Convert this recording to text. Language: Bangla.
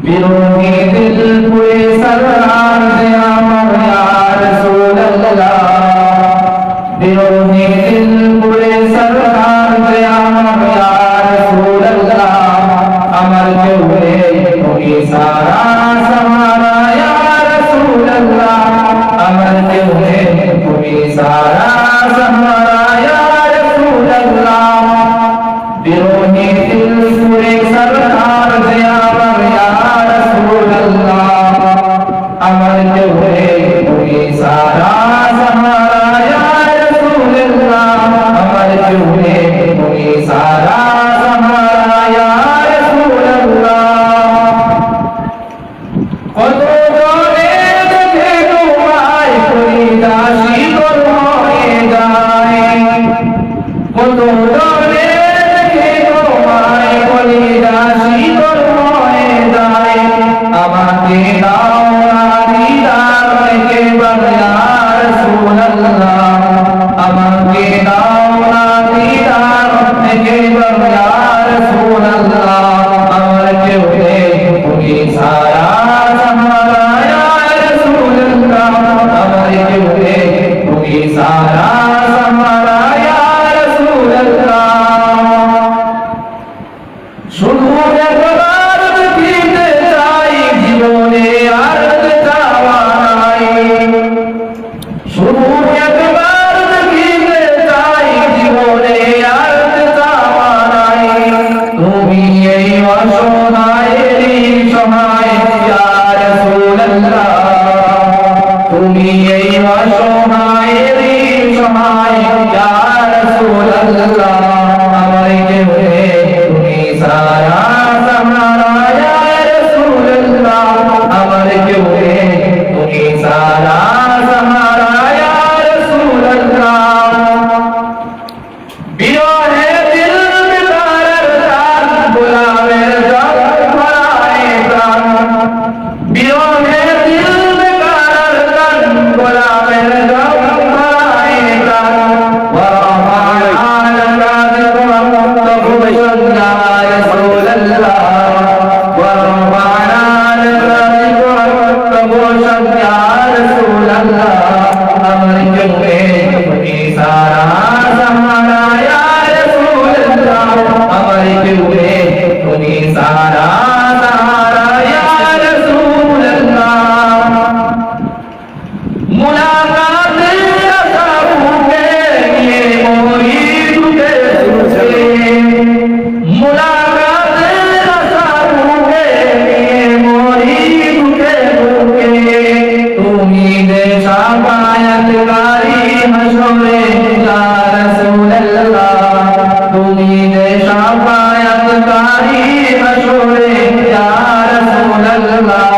बिरोही दिल पूरे सरकार दया या रसूल अल्लाह बिरोही दिल पूरे सरकार दया या रसूल अल्लाह अमर के हुए कोई सारा समारा या रसूल अल्लाह अमर के हुए कोई सारा समारा या रसूल अल्लाह बिरोही दिल पूरे सरकार दया या रसूल अल्लाह अमर के हुए कोई सारा समारा या रसूल अल्लाह अमर के हुए कोई सारा समारा या रसूल अल्लाह কত জনে দেখে তোমায় পরিদাসী তোর হয়ে যায় কত জনে দেখে তোমায় পরিদাসী তোর হয়ে যায় আমাকে দাও না দিদার থেকে বলা রাসূল আল্লাহ আমাকে দাও না দিদার থেকে বলা রাসূল আল্লাহ আমার কেউ নেই তুমি ছাড়া हमारा या रसूल अल्लाह हमारे केउ नेई তুমি সারা हमारा या रसूल अल्लाह শুধু একবার দেখিতে চাই জীবনে আর চাওয়া নাই শুধু একবার দেখিতে চাই জীবনে আর চাওয়া নাই তুমি এই অসহায়েরই সহায় ইয়া রাসূল আল্লাহ তুমি এই অসহায়েরই সহায় ইয়া রাসূল আল্লাহ আমার কেউ নেই তুমি সারা সাহারা ইয়া রাসূল আল্লাহ আমার কেউ নেই তুমি সারা সাহারা ইয়া রাসূল আল্লাহ বিরহে দিল বিদারের রাত বুলাবের জল ভরায় প্রাণ বিরহে দিল বিদারের রাত বুলাবের জল ভরায় প্রাণ ওয়ারাফা'আ আল-কাযিব ওয়াত্তাবুশাদ ইয়া রাসূল আল্লাহ ওয়ারাফা'আ আল-কাযিব ওয়াত্তাবুশাদ ইয়া রাসূল আল্লাহ আমার কেউ নেই তুমি সারা सहारा या रसूल अल्लाह हमारे केउ नेई তুমি সারা सहारा या रसूल अल्लाह मुलाकात रसूल के लिए मुरीद के तुझे मुलाकात रसूल के लिए मुरीद के तुझे তুমি दे शाफायतकारी हशरे या रसूल अल्लाह তুমি दे शाफायतकारी हशरे या रसूल अल्लाह